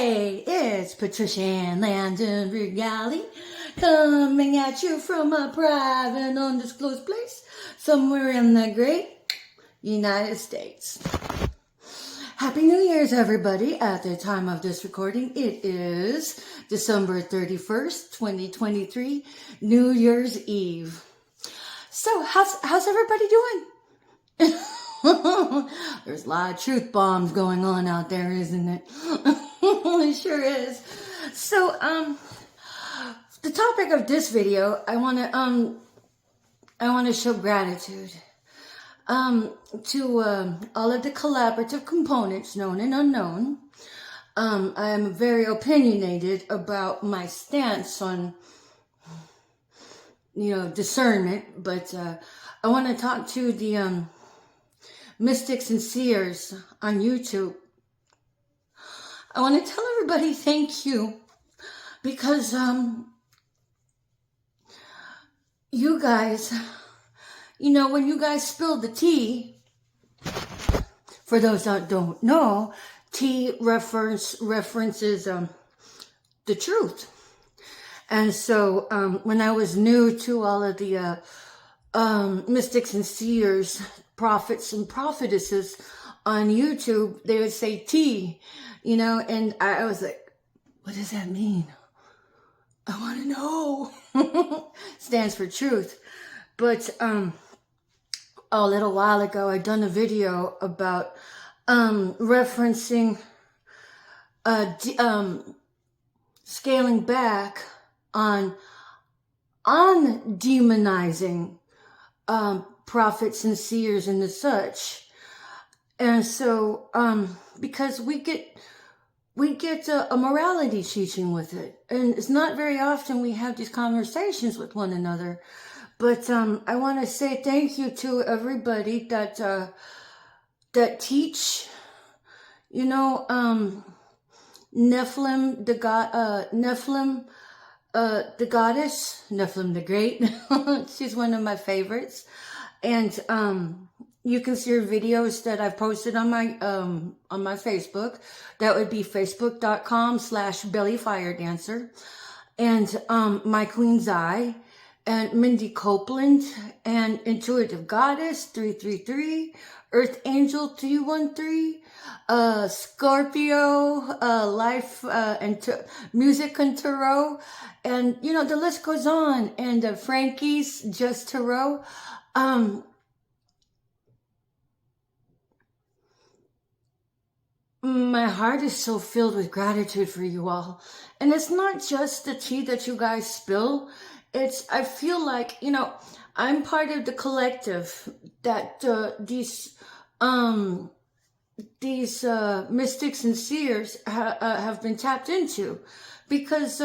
Hey, it's Patricia Ann Landon Regali coming at you from a private undisclosed place somewhere in the great United States. Happy New Year's, everybody. At the time of this recording, it is December 31st, 2023, New Year's Eve. So, how's everybody doing? There's a lot of truth bombs going on out there, isn't it? It sure is. So, the topic of this video, I want to show gratitude to all of the collaborative components, known and unknown. I am very opinionated about my stance on, discernment, but I want to talk to the mystics and seers on YouTube. I want to tell everybody thank you because you guys, when you guys spilled the tea, for those that don't know, tea references the truth. And so when I was new to all of the mystics and seers, prophets and prophetesses on YouTube, they would say tea, and I was like, what does that mean? I want to know. Stands for truth. But a little while ago, I'd done a video about referencing scaling back on demonizing prophets and seers and the such. And so because we get a morality teaching with it, and it's not very often we have these conversations with one another. But I want to say thank you to everybody that teach, Nephilim, the goddess, Nephilim the Great. She's one of my favorites. And you can see her videos that I've posted on my Facebook. That would be facebook.com/bellyfiredancer. And My Queen's Eye, and Mindy Copeland, and Intuitive Goddess 333, Earth Angel 213, Scorpio, Life and Music and Tarot, and the list goes on. And Frankie's Just Tarot. My heart is so filled with gratitude for you all. And it's not just the tea that you guys spill. I feel like, I'm part of the collective that these mystics and seers have been tapped into, because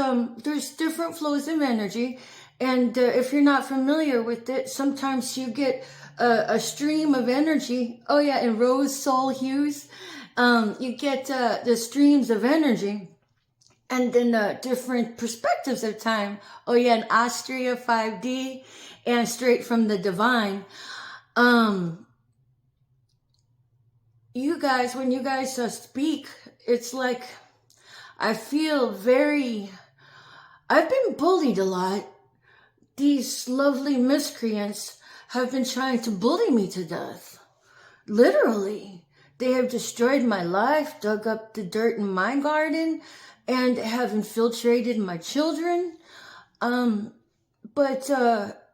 there's different flows of energy. And if you're not familiar with it, sometimes you get a stream of energy. Oh yeah, in rose soul hues. You get the streams of energy, and then different perspectives of time. Oh yeah, in Austria 5D, and straight from the divine. You guys, when you guys speak, it's like I feel I've been bullied a lot. These lovely miscreants have been trying to bully me to death. Literally. They have destroyed my life, dug up the dirt in my garden, and have infiltrated my children. But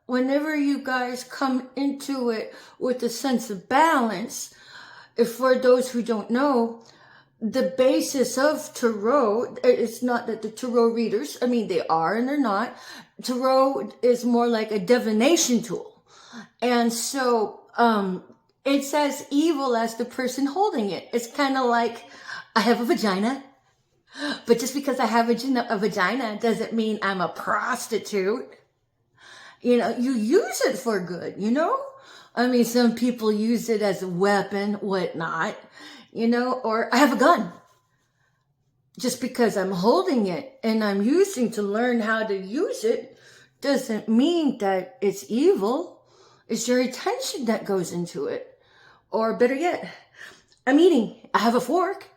whenever you guys come into it with a sense of balance, if for those who don't know, the basis of tarot, it's not that the tarot readers, they are and they're not. Tarot is more like a divination tool. And so, it's as evil as the person holding it. It's kind of like, I have a vagina, but just because I have a vagina doesn't mean I'm a prostitute. You use it for good, some people use it as a weapon, whatnot, or I have a gun. Just because I'm holding it and I'm using to learn how to use it doesn't mean that it's evil. It's your attention that goes into it. Or better yet, I'm eating. I have a fork,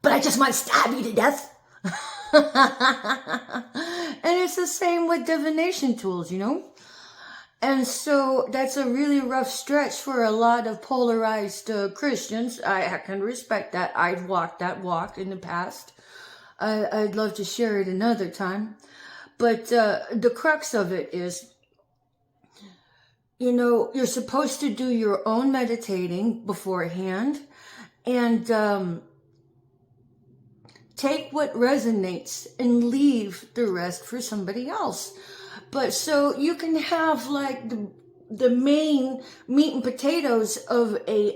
but I just might stab you to death. And it's the same with divination tools, you know? And so that's a really rough stretch for a lot of polarized Christians. I can respect that. I've walked that walk in the past. I'd love to share it another time. But the crux of it is, you know, you're supposed to do your own meditating beforehand and take what resonates and leave the rest for somebody else. But so you can have like the main meat and potatoes of a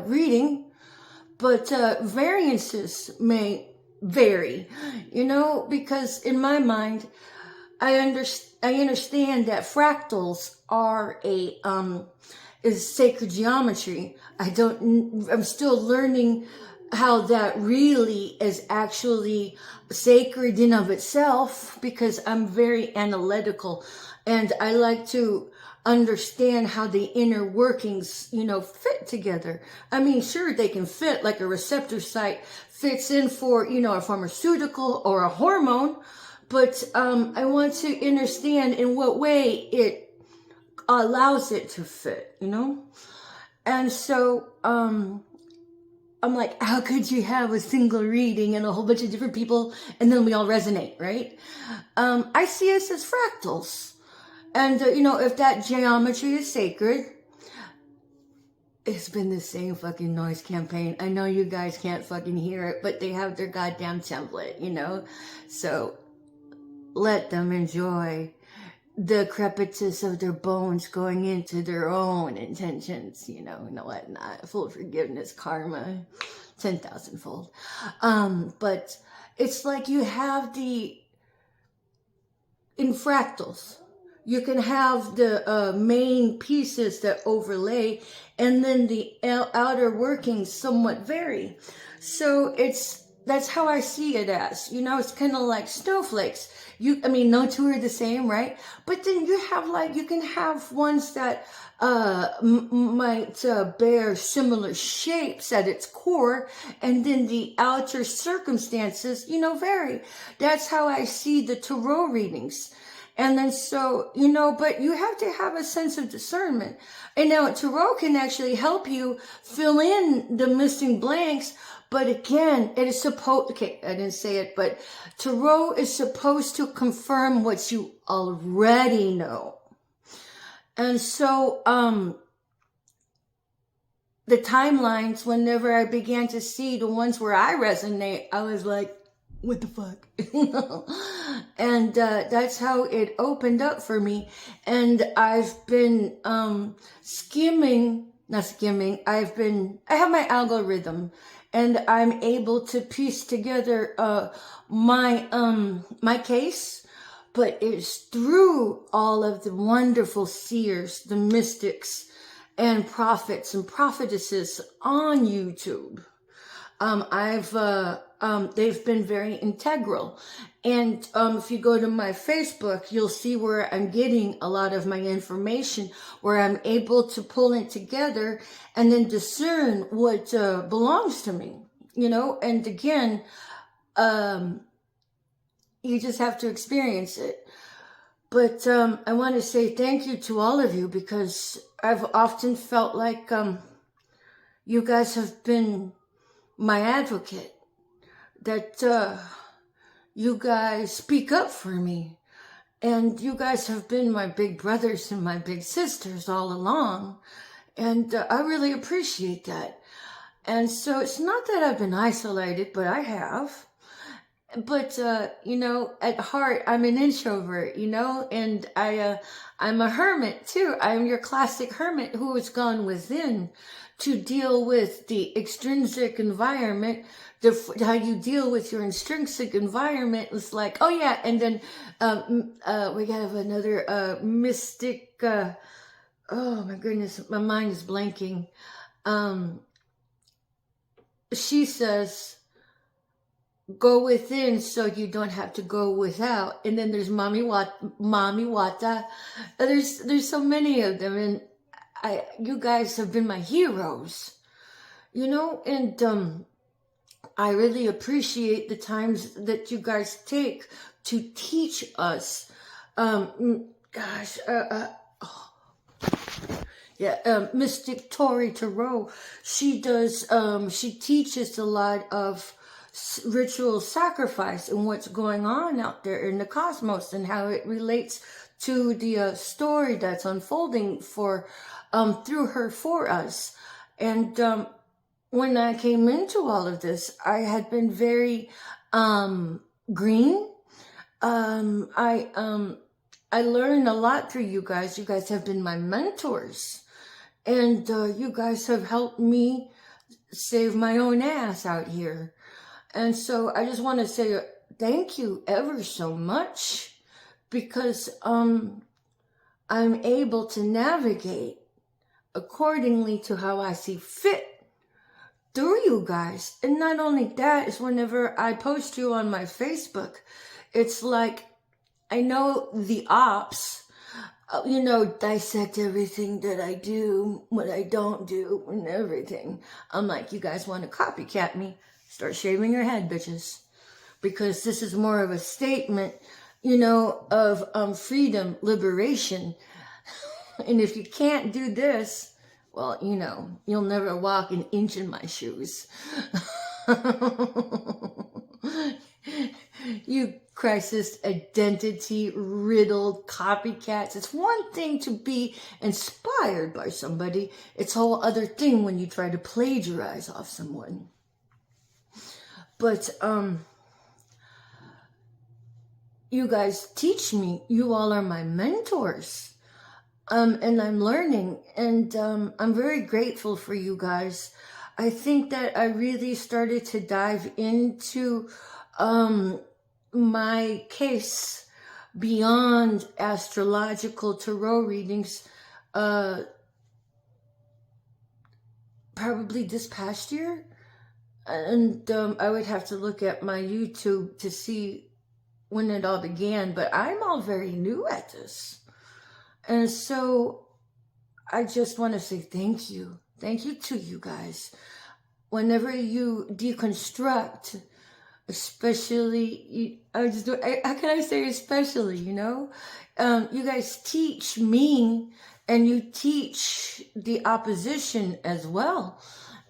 reading, but variances may vary, you know, because in my mind, I understand that fractals are is sacred geometry. I'm still learning how that really is actually sacred in of itself, because I'm very analytical and I like to understand how the inner workings, you know, fit together. I mean, sure, they can fit like a receptor site fits in for, you know, a pharmaceutical or a hormone, but I want to understand in what way it allows it to fit, you know? And so, I'm like, how could you have a single reading and a whole bunch of different people and then we all resonate, right? I see us as fractals. And, you know, if that geometry is sacred, it's been the same fucking noise campaign. I know you guys can't fucking hear it, but they have their goddamn template, you know? So let them enjoy the crepitus of their bones going into their own intentions, you know, and whatnot. Full forgiveness, karma, 10,000-fold. But it's like you have in fractals, you can have the main pieces that overlay, and then the outer workings somewhat vary. So that's how I see it as, you know, it's kind of like snowflakes. No two are the same, right? But then you can have ones that might bear similar shapes at its core, and then the outer circumstances, you know, vary. That's how I see the tarot readings. And then so, you know, but you have to have a sense of discernment. And now tarot can actually help you fill in the missing blanks. But again, it is okay, I didn't say it, but tarot is supposed to confirm what you already know. And so, the timelines, whenever I began to see the ones where I resonate, I was like, what the fuck? And that's how it opened up for me. And I've been not skimming, I have my algorithm, and I'm able to piece together my case, but it's through all of the wonderful seers, the mystics, and prophets and prophetesses on YouTube. They've been very integral. And if you go to my Facebook, you'll see where I'm getting a lot of my information, where I'm able to pull it together and then discern what belongs to me, you know? And again, you just have to experience it. But I want to say thank you to all of you, because I've often felt like you guys have been my advocate, that you guys speak up for me, and you guys have been my big brothers and my big sisters all along, and I really appreciate that. And so it's not that I've been isolated, but I have. But you know, at heart, I'm an introvert, you know, and I'm a hermit too. I'm your classic hermit who has gone within to deal with the extrinsic environment. How you deal with your intrinsic environment is like, oh yeah, and then we have another mystic. Oh my goodness, my mind is blanking. She says, go within so you don't have to go without. And then there's Mami Wata. There's so many of them, and you guys have been my heroes, you know. And I really appreciate the times that you guys take to teach us. Gosh, yeah, Mystic Tori Tarot, she teaches a lot of ritual sacrifice and what's going on out there in the cosmos and how it relates to the story that's unfolding through her for us. And when I came into all of this, I had been very green. I learned a lot through you guys. You guys have been my mentors, and you guys have helped me save my own ass out here. And so I just want to say thank you ever so much, because I'm able to navigate accordingly to how I see fit through you guys. And not only that, is whenever I post you on my Facebook, it's like I know the ops, dissect everything that I do, what I don't do, and everything. I'm like, you guys want to copycat me? Start shaving your head, bitches. Because this is more of a statement, of freedom, liberation. And if you can't do this, well, you'll never walk an inch in my shoes. You crisis identity riddled copycats. It's one thing to be inspired by somebody. It's a whole other thing when you try to plagiarize off someone. But you guys teach me. You all are my mentors. And I'm learning, and I'm very grateful for you guys. I think that I really started to dive into my case beyond astrological tarot readings probably this past year. And I would have to look at my YouTube to see when it all began, but I'm all very new at this. And so I just want to say thank you. Thank you to you guys. Whenever you deconstruct, especially, how can I say especially, you guys teach me, and you teach the opposition as well.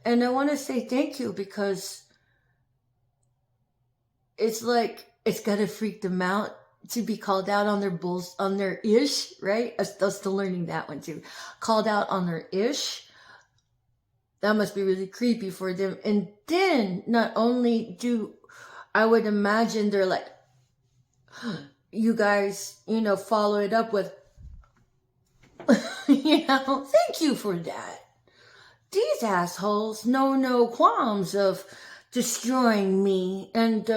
And I want to say thank you, because it's like, it's got to freak them out to be called out on their ish, right? I'm still learning that one too. Called out on their ish. That must be really creepy for them. And then not only I would imagine they're like, you guys, follow it up with, thank you for that. These assholes know no qualms of destroying me and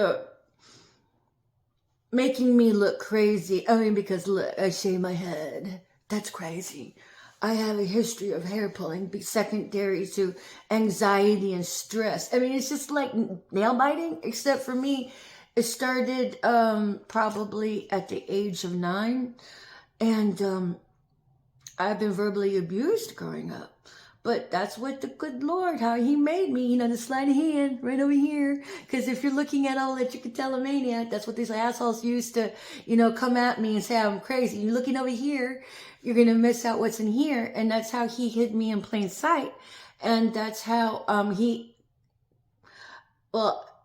making me look crazy. I mean, because look, I shave my head. That's crazy. I have a history of hair pulling secondary to anxiety and stress. I mean, it's just like nail biting, except for me, it started probably at the age of 9. And I've been verbally abused growing up. But that's what the good Lord, how he made me, the sleight of hand right over here. Because if you're looking at all that trichotillomania, that's what these assholes used to, come at me and say I'm crazy. You're looking over here, you're going to miss out what's in here. And that's how he hid me in plain sight. And that's how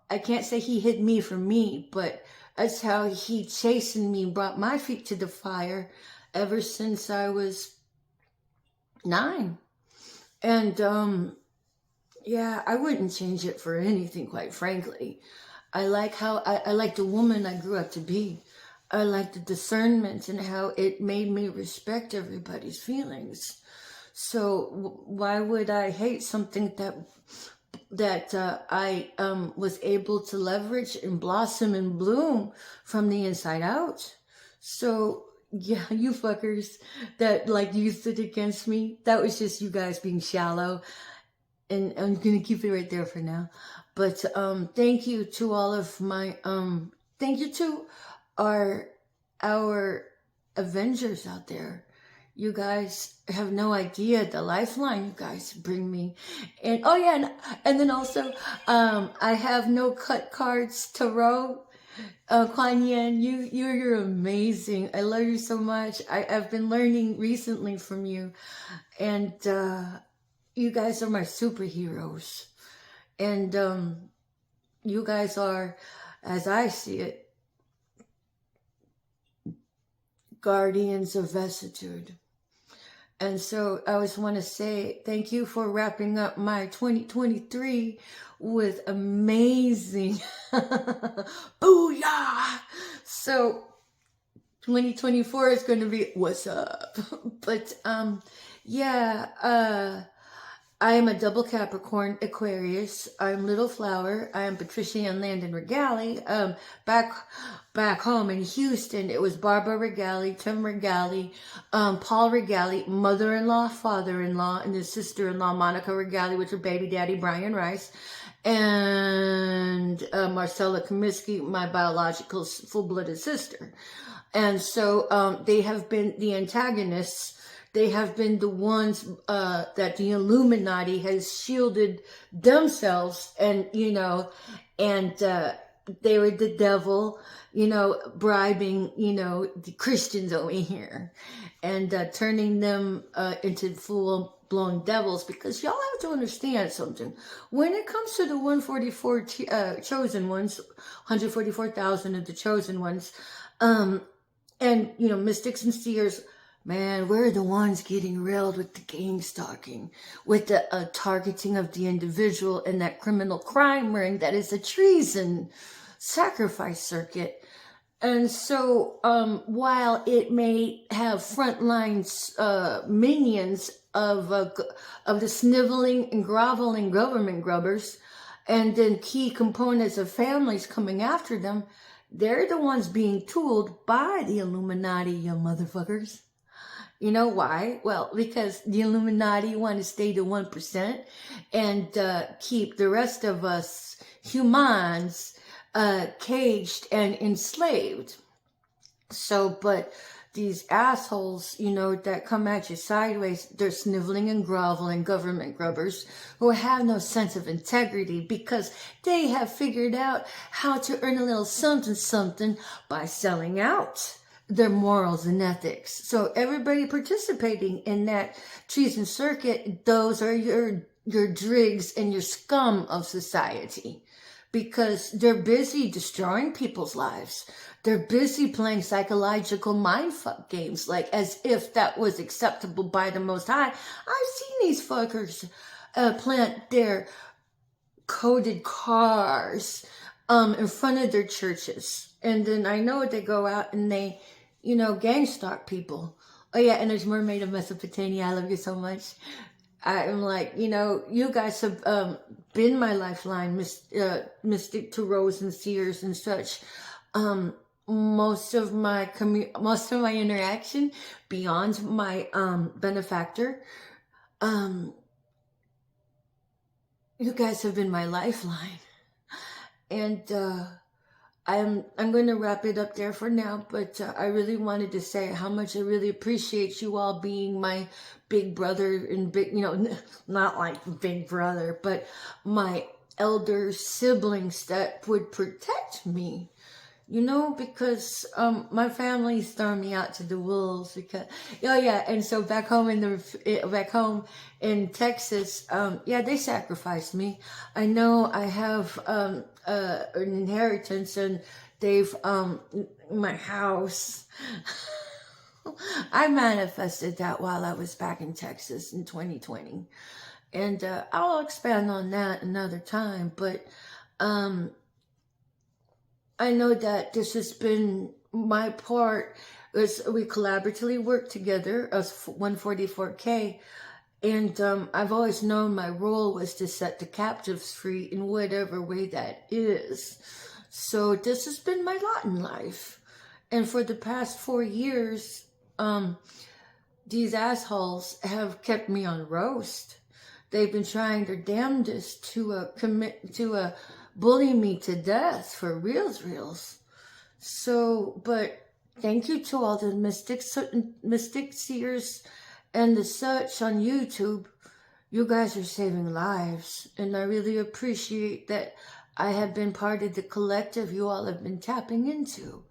I can't say he hid me from me, but that's how he chastened me, brought my feet to the fire ever since I was 9. And, I wouldn't change it for anything, quite frankly. I like I like the woman I grew up to be. I like the discernment and how it made me respect everybody's feelings. So why would I hate something that I was able to leverage and blossom and bloom from the inside out? So yeah, you fuckers that used it against me, that was just you guys being shallow. And I'm gonna keep it right there for now. But thank you to all of my thank you to our Avengers out there. You guys have no idea the lifeline you guys bring me. And oh yeah, and then also I have no cut cards tarot. Kuan Yin, you're amazing. I love you so much. I've been learning recently from you, and you guys are my superheroes. And you guys are, as I see it, guardians of Vestitude. And so I just want to say thank you for wrapping up my 2023 with amazing booyah. So 2024 is going to be what's up. But yeah, I am a double Capricorn Aquarius. I'm Little Flower. I am Patricia Ann Landon Regali. Back home in Houston, it was Barbara Regali, Tim Regali, Paul Regali, mother-in-law, father-in-law, and his sister-in-law, Monica Regali, with her baby daddy, Brian Rice, and Marcella Comiskey, my biological full-blooded sister. And so they have been the antagonists. They have been the ones that the Illuminati has shielded themselves, and they were the devil, bribing, the Christians over here, and turning them into full-blown devils. Because y'all have to understand something. When it comes to the 144 chosen ones, 144,000 of the chosen ones, and mystics and seers. Man, we're the ones getting railed with the gang stalking, with the targeting of the individual and that criminal crime ring that is a treason sacrifice circuit. And so while it may have frontline minions of the sniveling and groveling government grubbers, and then key components of families coming after them, they're the ones being tooled by the Illuminati, you motherfuckers. You know why? Well, because the Illuminati want to stay to 1% and keep the rest of us humans caged and enslaved. So, but these assholes, that come at you sideways, they're sniveling and groveling government grubbers who have no sense of integrity because they have figured out how to earn a little something by selling out their morals and ethics. So everybody participating in that treason circuit, those are your drigs and your scum of society, because they're busy destroying people's lives. They're busy playing psychological mindfuck games, like as if that was acceptable by the Most High. I've seen these fuckers plant their coded cars in front of their churches. And then I know they go out and they gang stalk people. Oh yeah, and there's Mermaid of Mesopotamia. I love you so much. I'm like, you guys have been my lifeline, mystic tarots and seers and such. Most of my interaction beyond my benefactor, you guys have been my lifeline, and I'm going to wrap it up there for now, but I really wanted to say how much I really appreciate you all being my big brother and big, not like big brother, but my elder siblings that would protect me, because my family's thrown me out to the wolves because, and so back home in Texas, they sacrificed me. I know I have an inheritance, and they've my house. I manifested that while I was back in Texas in 2020, and I'll expand on that another time. But I know that this has been my part, as we collaboratively work together as 144K. And I've always known my role was to set the captives free in whatever way that is. So this has been my lot in life. And for the past 4 years, these assholes have kept me on roast. They've been trying their damnedest to bully me to death for reals. So, but thank you to all the mystic seers and the such on YouTube. You guys are saving lives, and I really appreciate that I have been part of the collective you all have been tapping into.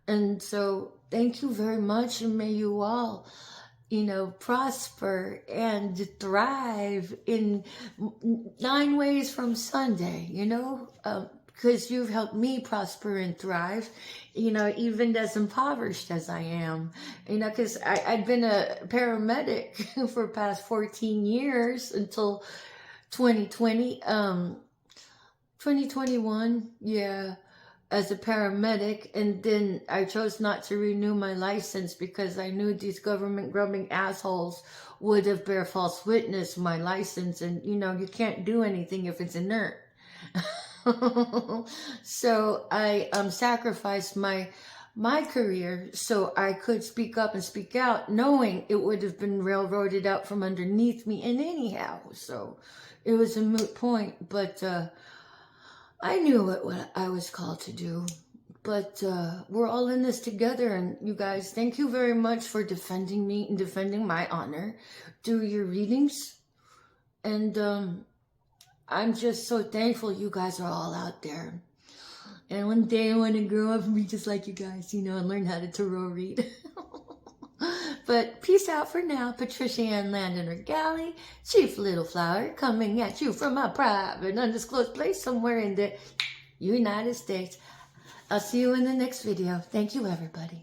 And so thank you very much, and may you all, prosper and thrive in 9 ways from Sunday, because you've helped me prosper and thrive, even as impoverished as I am, because I'd been a paramedic for past 14 years until 2020, 2021, yeah, as a paramedic. And then I chose not to renew my license because I knew these government grubbing assholes would have bear false witness my license, and you can't do anything if it's inert. So I sacrificed my career so I could speak up and speak out, knowing it would have been railroaded out from underneath me. And anyhow, so it was a moot point, but I knew what I was called to do. But we're all in this together, and you guys, thank you very much for defending me and defending my honor through your readings. And I'm just so thankful you guys are all out there. And one day I want to grow up and be just like you guys, and learn how to tarot read. But peace out for now. Patricia Ann Landon Regali, Chief Little Flower, coming at you from a private, undisclosed place somewhere in the United States. I'll see you in the next video. Thank you, everybody.